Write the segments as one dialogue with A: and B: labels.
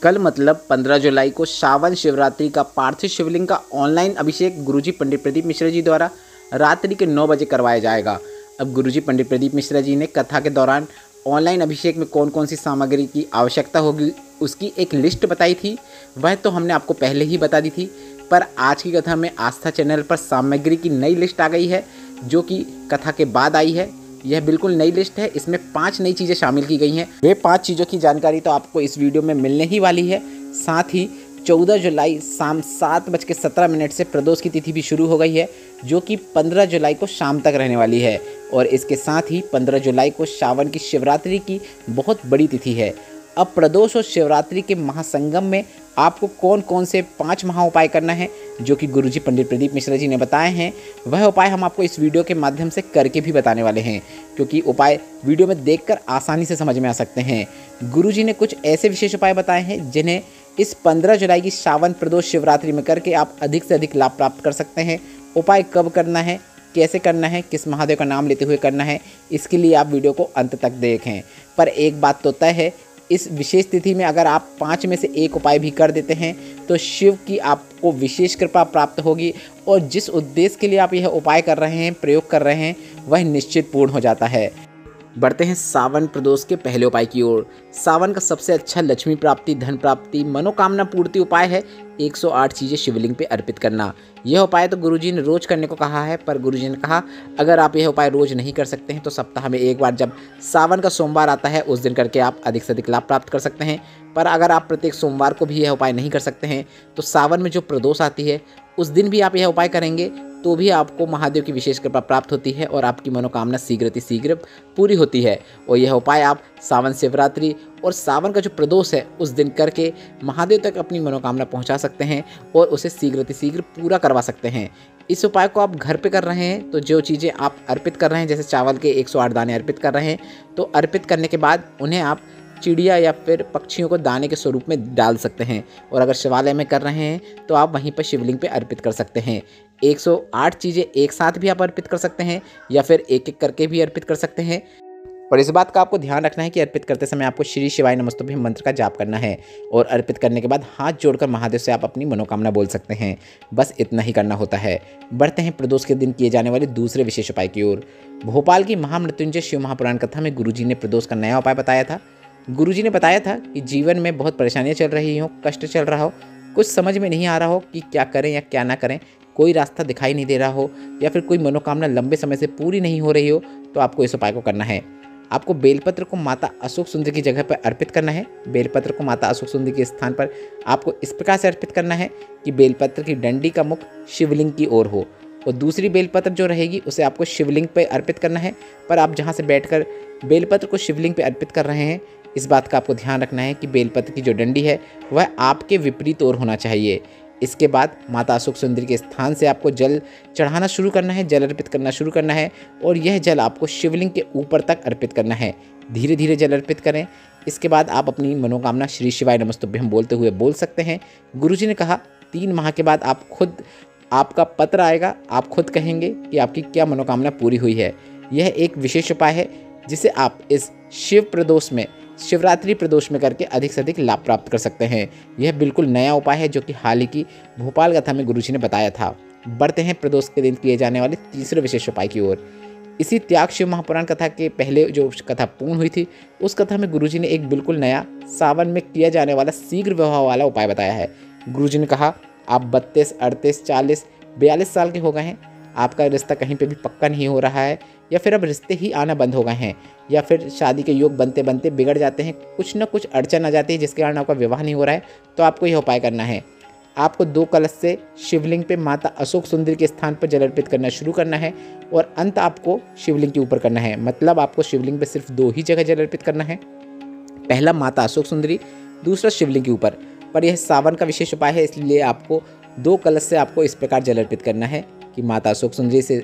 A: कल मतलब 15 जुलाई को श्रावण शिवरात्रि का पार्थिव शिवलिंग का ऑनलाइन अभिषेक गुरुजी पंडित प्रदीप मिश्रा जी द्वारा रात्रि के 9 बजे करवाया जाएगा। अब गुरुजी पंडित प्रदीप मिश्रा जी ने कथा के दौरान ऑनलाइन अभिषेक में कौन कौन सी सामग्री की आवश्यकता होगी उसकी एक लिस्ट बताई थी। वह तो हमने आपको पहले ही बता दी थी, पर आज की कथा में आस्था चैनल पर सामग्री की नई लिस्ट आ गई है जो कि कथा के बाद आई है। यह बिल्कुल नई लिस्ट है, इसमें 5 नई चीज़ें शामिल की गई हैं। वे 5 चीज़ों की जानकारी तो आपको इस वीडियो में मिलने ही वाली है। साथ ही 14 जुलाई शाम 7:17 से प्रदोष की तिथि भी शुरू हो गई है जो कि 15 जुलाई को शाम तक रहने वाली है। और इसके साथ ही 15 जुलाई को श्रावण की शिवरात्रि की बहुत बड़ी तिथि है। अब प्रदोष और शिवरात्रि के महासंगम में आपको कौन कौन से 5 महा उपाय करना है जो कि गुरुजी पंडित प्रदीप मिश्रा जी ने बताए हैं, वह उपाय हम आपको इस वीडियो के माध्यम से करके भी बताने वाले हैं, क्योंकि उपाय वीडियो में देखकर आसानी से समझ में आ सकते हैं। गुरुजी ने कुछ ऐसे विशेष उपाय बताए हैं जिन्हें इस 15 जुलाई की श्रावण प्रदोष शिवरात्रि में करके आप अधिक से अधिक लाभ प्राप्त कर सकते हैं। उपाय कब करना है, कैसे करना है, किस महादेव का नाम लेते हुए करना है, इसके लिए आप वीडियो को अंत तक देखें। पर एक बात तो तय है, इस विशेष तिथि में अगर आप 5 में से एक उपाय भी कर देते हैं तो शिव की आपको विशेष कृपा प्राप्त होगी और जिस उद्देश्य के लिए आप यह उपाय कर रहे हैं, प्रयोग कर रहे हैं, वह निश्चित पूर्ण हो जाता है। बढ़ते हैं सावन प्रदोष के पहले उपाय की ओर। सावन का सबसे अच्छा लक्ष्मी प्राप्ति, धन प्राप्ति, मनोकामना पूर्ति उपाय है 108 चीज़ें शिवलिंग पे अर्पित करना। यह उपाय तो गुरुजी ने रोज करने को कहा है, पर गुरुजी ने कहा अगर आप यह उपाय रोज नहीं कर सकते हैं तो सप्ताह में एक बार जब सावन का सोमवार आता है उस दिन करके आप अधिक से अधिक लाभ प्राप्त कर सकते हैं। पर अगर आप प्रत्येक सोमवार को भी यह उपाय नहीं कर सकते हैं तो सावन में जो प्रदोष आती है उस दिन भी आप यह उपाय करेंगे तो भी आपको महादेव की विशेष कृपा प्राप्त होती है और आपकी मनोकामना शीघ्र पूरी होती है। और यह उपाय आप सावन शिवरात्रि और सावन का जो प्रदोष है उस दिन करके महादेव तक अपनी मनोकामना पहुंचा सकते हैं और उसे शीघ्र पूरा करवा सकते हैं। इस उपाय को आप घर पे कर रहे हैं तो जो चीज़ें आप अर्पित कर रहे हैं, जैसे चावल के 108 दाने अर्पित कर रहे हैं, तो अर्पित करने के बाद उन्हें आप चिड़िया या फिर पक्षियों को दाने के स्वरूप में डाल सकते हैं। और अगर शिवालय में कर रहे हैं तो आप वहीं पर शिवलिंग पे अर्पित कर सकते हैं। 108 चीज़ें एक साथ भी आप अर्पित कर सकते हैं या फिर एक एक करके भी अर्पित कर सकते हैं। और इस बात का आपको ध्यान रखना है कि अर्पित करते समय आपको श्री शिवाय नमस्तुभ्यं मंत्र का जाप करना है और अर्पित करने के बाद हाथ जोड़कर महादेव से आप अपनी मनोकामना बोल सकते हैं। बस इतना ही करना होता है। बढ़ते हैं प्रदोष के दिन किए जाने वाले दूसरे विशेष उपाय की ओर। भोपाल की महामृत्युंजय शिव महापुराण कथा में गुरुजी ने प्रदोष का नया उपाय बताया था। गुरुजी ने बताया था कि जीवन में बहुत परेशानियां चल रही हो, कष्ट चल रहा हो, कुछ समझ में नहीं आ रहा हो कि क्या करें या क्या ना करें, कोई रास्ता दिखाई नहीं दे रहा हो या फिर कोई मनोकामना लंबे समय से पूरी नहीं हो रही हो, तो आपको इस उपाय को करना है। आपको बेलपत्र को माता अशोक सुंदरी की जगह पर अर्पित करना है। बेलपत्र को माता अशोक सुंदरी के स्थान पर आपको इस प्रकार से अर्पित करना है कि बेलपत्र की डंडी का मुख शिवलिंग की ओर हो और दूसरी बेलपत्र जो रहेगी उसे आपको शिवलिंग पर अर्पित करना है। पर आप जहाँ से बैठकर बेलपत्र को शिवलिंग पर अर्पित कर रहे हैं, इस बात का आपको ध्यान रखना है कि बेलपत्र की जो डंडी है वह आपके विपरीत ओर होना चाहिए। इसके बाद माता अशोक सुंदरी के स्थान से आपको जल चढ़ाना शुरू करना है, जल अर्पित करना शुरू करना है और यह जल आपको शिवलिंग के ऊपर तक अर्पित करना है। धीरे धीरे जल अर्पित करें। इसके बाद आप अपनी मनोकामना श्री शिवाय नमस्तुभ्यं बोलते हुए बोल सकते हैं। गुरुजी ने कहा 3 माह के बाद आपका पत्र आएगा, आप खुद कहेंगे कि आपकी क्या मनोकामना पूरी हुई है। यह एक विशेष उपाय है जिसे आप इस शिवरात्रि प्रदोष में करके अधिक से अधिक लाभ प्राप्त कर सकते हैं। यह बिल्कुल नया उपाय है जो कि हाल ही की भोपाल कथा में गुरुजी ने बताया था। बढ़ते हैं प्रदोष के दिन किए जाने वाले तीसरे विशेष उपाय की ओर। इसी त्याग शिव महापुराण कथा के पहले जो कथा पूर्ण हुई थी उस कथा में गुरुजी ने एक बिल्कुल नया सावन में किया जाने वाला शीघ्र विवाह वाला उपाय बताया है। गुरुजी ने कहा आप 32, 38, 40, 42 साल के हो गए हैं, आपका रिश्ता कहीं पे भी पक्का नहीं हो रहा है या फिर अब रिश्ते ही आना बंद हो गए हैं या फिर शादी के योग बनते बनते बिगड़ जाते हैं, कुछ ना कुछ अड़चन आ जाती है जिसके कारण आपका विवाह नहीं हो रहा है, तो आपको यह उपाय करना है। आपको 2 कलश से शिवलिंग पे माता अशोक सुंदरी के स्थान पर जल अर्पित करना शुरू करना है और अंत आपको शिवलिंग के ऊपर करना है। मतलब आपको शिवलिंग पे सिर्फ 2 ही जगह जल अर्पित करना है, पहला माता अशोक सुंदरी, दूसरा शिवलिंग के ऊपर। पर यह सावन का विशेष उपाय है, इसलिए आपको 2 कलश से आपको इस प्रकार जल अर्पित करना है कि माता अशोक सुंदरी से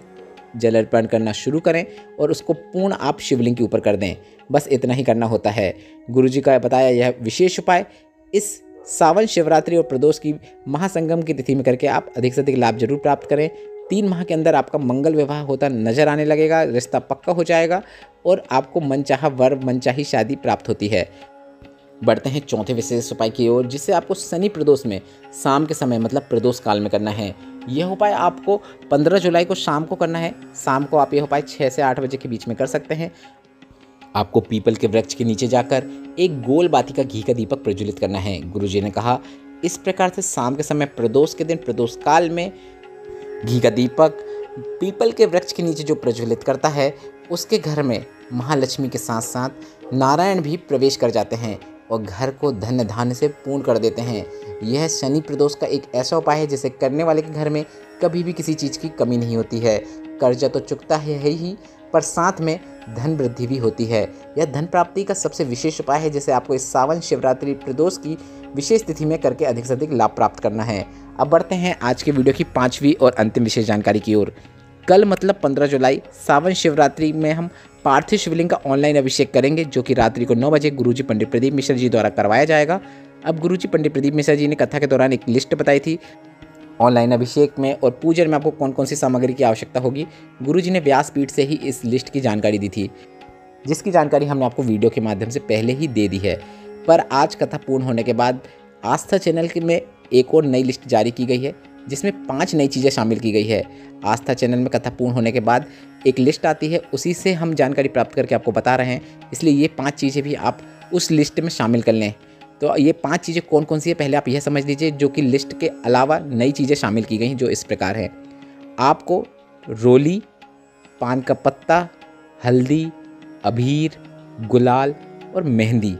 A: जल अर्पण करना शुरू करें और उसको पूर्ण आप शिवलिंग के ऊपर कर दें। बस इतना ही करना होता है। गुरुजी का बताया यह विशेष उपाय इस सावन शिवरात्रि और प्रदोष की महासंगम की तिथि में करके आप अधिक से अधिक लाभ जरूर प्राप्त करें। 3 माह के अंदर आपका मंगल विवाह होता नजर आने लगेगा, रिश्ता पक्का हो जाएगा और आपको मनचाहा वर, मनचाही शादी प्राप्त होती है। बढ़ते हैं चौथे विशेष उपाय की ओर, जिसे आपको शनि प्रदोष में शाम के समय मतलब प्रदोष काल में करना है। यह उपाय आपको 15 जुलाई को शाम को करना है। शाम को आप यह उपाय 6 से 8 बजे के बीच में कर सकते हैं। आपको पीपल के वृक्ष के नीचे जाकर एक गोल बाती का घी का दीपक प्रज्वलित करना है। गुरुजी ने कहा इस प्रकार से शाम के समय प्रदोष के दिन प्रदोष काल में घी का दीपक पीपल के वृक्ष के नीचे जो प्रज्वलित करता है, उसके घर में महालक्ष्मी के साथ साथ नारायण भी प्रवेश कर जाते हैं और घर को धन्य धान्य से पूर्ण कर देते हैं। यह शनि प्रदोष का एक ऐसा उपाय है जिसे करने वाले के घर में कभी भी किसी चीज़ की कमी नहीं होती है। कर्जा तो चुकता है ही, पर साथ में धन वृद्धि भी होती है। यह धन प्राप्ति का सबसे विशेष उपाय है जिसे आपको इस सावन शिवरात्रि प्रदोष की विशेष तिथि में करके अधिक से अधिक लाभ प्राप्त करना है। अब बढ़ते हैं आज के वीडियो की 5वीं और अंतिम विशेष जानकारी की ओर। कल मतलब 15 जुलाई सावन शिवरात्रि में हम पार्थिव शिवलिंग का ऑनलाइन अभिषेक करेंगे, जो कि रात्रि को 9 बजे गुरुजी पंडित प्रदीप मिश्र जी द्वारा करवाया जाएगा। अब गुरुजी पंडित प्रदीप मिश्र जी ने कथा के दौरान एक लिस्ट बताई थी ऑनलाइन अभिषेक में और पूजन में आपको कौन कौन सी सामग्री की आवश्यकता होगी। गुरुजी ने व्यासपीठ से ही इस लिस्ट की जानकारी दी थी, जिसकी जानकारी हमने आपको वीडियो के माध्यम से पहले ही दे दी है। पर आज कथा पूर्ण होने के बाद आस्था चैनल में एक और नई लिस्ट जारी की गई है, जिसमें 5 नई चीज़ें शामिल की गई है। आस्था चैनल में कथा पूर्ण होने के बाद एक लिस्ट आती है, उसी से हम जानकारी प्राप्त करके आपको बता रहे हैं, इसलिए ये 5 चीज़ें भी आप उस लिस्ट में शामिल कर लें। तो ये 5 चीज़ें कौन कौन सी है पहले आप यह समझ लीजिए, जो कि लिस्ट के अलावा नई चीज़ें शामिल की गई हैं, जो इस प्रकार हैं। आपको रोली, पान का पत्ता, हल्दी, अबीर, गुलाल और मेहंदी,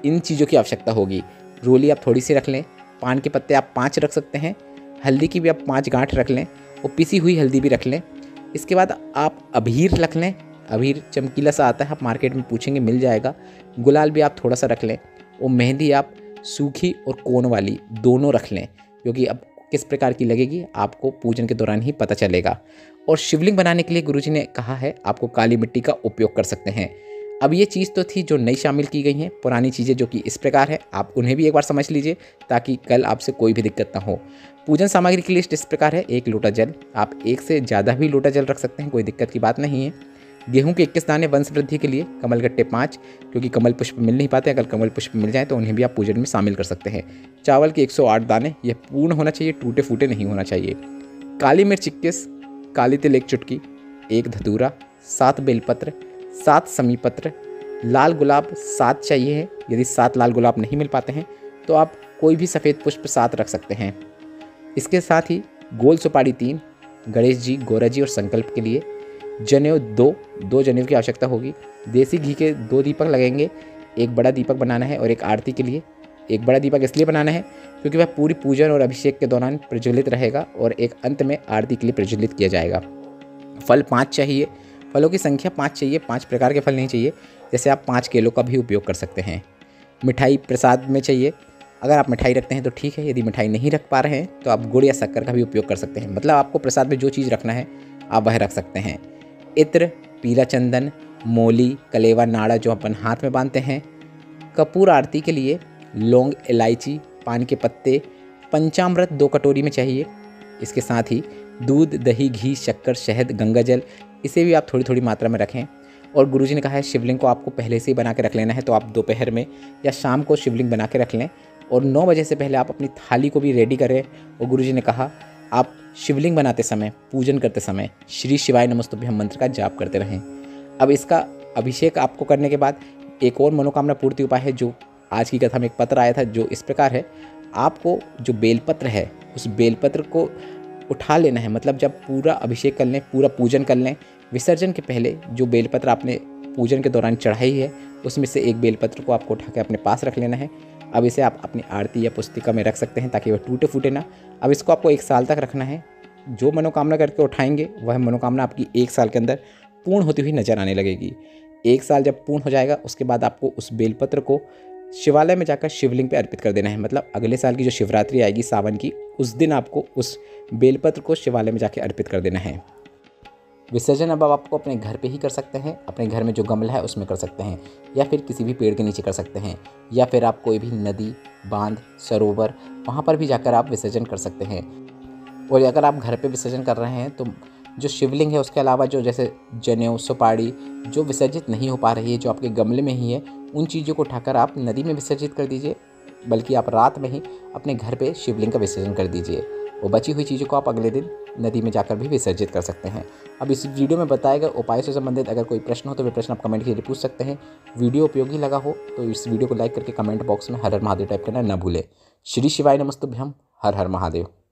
A: इन चीज़ों की आवश्यकता होगी। रोली आप थोड़ी सी रख लें, पान के पत्ते आप 5 रख सकते हैं, हल्दी की भी आप 5 गांठ रख लें और पिसी हुई हल्दी भी रख लें। इसके बाद आप अबीर रख लें, अबीर चमकीला सा आता है, आप मार्केट में पूछेंगे मिल जाएगा। गुलाल भी आप थोड़ा सा रख लें और मेहंदी आप सूखी और कोन वाली दोनों रख लें, क्योंकि अब किस प्रकार की लगेगी आपको पूजन के दौरान ही पता चलेगा। और शिवलिंग बनाने के लिए गुरुजी ने कहा है आपको काली मिट्टी का उपयोग कर सकते हैं। अब ये चीज़ तो थी जो नई शामिल की गई हैं, पुरानी चीज़ें जो कि इस प्रकार है, आप उन्हें भी एक बार समझ लीजिए ताकि कल आपसे कोई भी दिक्कत ना हो। पूजन सामग्री की लिस्ट इस प्रकार है। 1 लोटा जल, आप 1 से ज़्यादा भी लोटा जल रख सकते हैं, कोई दिक्कत की बात नहीं है। गेहूं के 21 दाने वंश वृद्धि के लिए, कमलगट्टे 5, क्योंकि कमल पुष्प मिल नहीं पाते, अगर कमल पुष्प मिल जाए तो उन्हें भी आप पूजन में शामिल कर सकते हैं। चावल के 108 दाने, यह पूर्ण होना चाहिए, टूटे फूटे नहीं होना चाहिए। काली मिर्च 21, काली तिल 1 चुटकी, 1 धतूरा, 7 बेलपत्र, 7 समीपत्र, लाल गुलाब 7 चाहिए है। यदि 7 लाल गुलाब नहीं मिल पाते हैं तो आप कोई भी सफ़ेद पुष्प 7 रख सकते हैं। इसके साथ ही गोल सुपारी 3, गणेश जी, गौरा जी और संकल्प के लिए। जनेऊ 2 जनेऊ की आवश्यकता होगी। देसी घी के 2 दीपक लगेंगे, एक बड़ा दीपक बनाना है और एक आरती के लिए। एक बड़ा दीपक इसलिए बनाना है क्योंकि वह पूरी पूजन और अभिषेक के दौरान प्रज्वलित रहेगा और एक अंत में आरती के लिए प्रज्वलित किया जाएगा। फल 5 चाहिए, फलों की संख्या 5 चाहिए, 5 प्रकार के फल नहीं चाहिए। जैसे आप 5 केलों का भी उपयोग कर सकते हैं। मिठाई प्रसाद में चाहिए, अगर आप मिठाई रखते हैं तो ठीक है, यदि मिठाई नहीं रख पा रहे हैं तो आप गुड़ या शक्कर का भी उपयोग कर सकते हैं। मतलब आपको प्रसाद में जो चीज़ रखना है आप वह रख सकते हैं। इत्र, पीला चंदन, मोली, कलेवा, नाड़ा जो अपन हाथ में बांधते हैं। कपूर आरती के लिए लौंग, इलायची, पान के पत्ते, पंचामृत 2 कटोरी में चाहिए। इसके साथ ही दूध, दही, घी, शक्कर, शहद, गंगा जल, इसे भी आप थोड़ी थोड़ी मात्रा में रखें। और गुरुजी ने कहा है शिवलिंग को आपको पहले से ही बना के रख लेना है, तो आप दोपहर में या शाम को शिवलिंग बना के रख लें और 9 बजे से पहले आप अपनी थाली को भी रेडी करें। और गुरुजी ने कहा आप शिवलिंग बनाते समय, पूजन करते समय श्री शिवाय नमस्तुभ्यम मंत्र का जाप करते रहें। अब इसका अभिषेक आपको करने के बाद एक और मनोकामना पूर्ति उपाय है, जो आज की कथा में एक पत्र आया था, जो इस प्रकार है। आपको जो बेलपत्र है उस बेलपत्र को उठा लेना है, मतलब जब पूरा अभिषेक कर लें, पूरा पूजन कर लें, विसर्जन के पहले जो बेलपत्र आपने पूजन के दौरान चढ़ाई है उसमें से एक बेलपत्र को आपको उठा के अपने पास रख लेना है। अब इसे आप अपनी आरती या पुस्तिका में रख सकते हैं ताकि वह टूटे फूटे ना। अब इसको आपको 1 साल तक रखना है। जो मनोकामना करके उठाएंगे वह मनोकामना आपकी 1 साल के अंदर पूर्ण होती हुई नजर आने लगेगी। 1 साल जब पूर्ण हो जाएगा उसके बाद आपको उस बेलपत्र को शिवालय में जाकर शिवलिंग पे अर्पित कर देना है। मतलब अगले साल की जो शिवरात्रि आएगी सावन की, उस दिन आपको उस बेलपत्र को शिवालय में जाकर अर्पित कर देना है। विसर्जन अब आपको अपने घर पे ही कर सकते हैं, अपने घर में जो गमला है उसमें कर सकते हैं, या फिर किसी भी पेड़ के नीचे कर सकते हैं, या फिर आप कोई भी नदी, बांध, सरोवर, वहाँ पर भी जाकर आप विसर्जन कर सकते हैं। और अगर आप घर पे विसर्जन कर रहे हैं तो जो शिवलिंग है उसके अलावा जो जैसे जनेऊ, सुपारी जो विसर्जित नहीं हो पा रही है, जो आपके गमले में ही है, उन चीज़ों को उठाकर आप नदी में विसर्जित कर दीजिए, बल्कि आप रात में ही अपने घर पे शिवलिंग का विसर्जन कर दीजिए। वो बची हुई चीज़ों को आप अगले दिन नदी में जाकर भी विसर्जित कर सकते हैं। अब इस वीडियो में बताए गए उपायों से संबंधित अगर कोई प्रश्न हो तो वे प्रश्न आप कमेंट के जरिए पूछ सकते हैं। वीडियो उपयोगी लगा हो तो इस वीडियो को लाइक करके कमेंट बॉक्स में हर हर महादेव टाइप करना न भूलें। श्री शिवाय नमस्तुभ्यम। हर हर महादेव।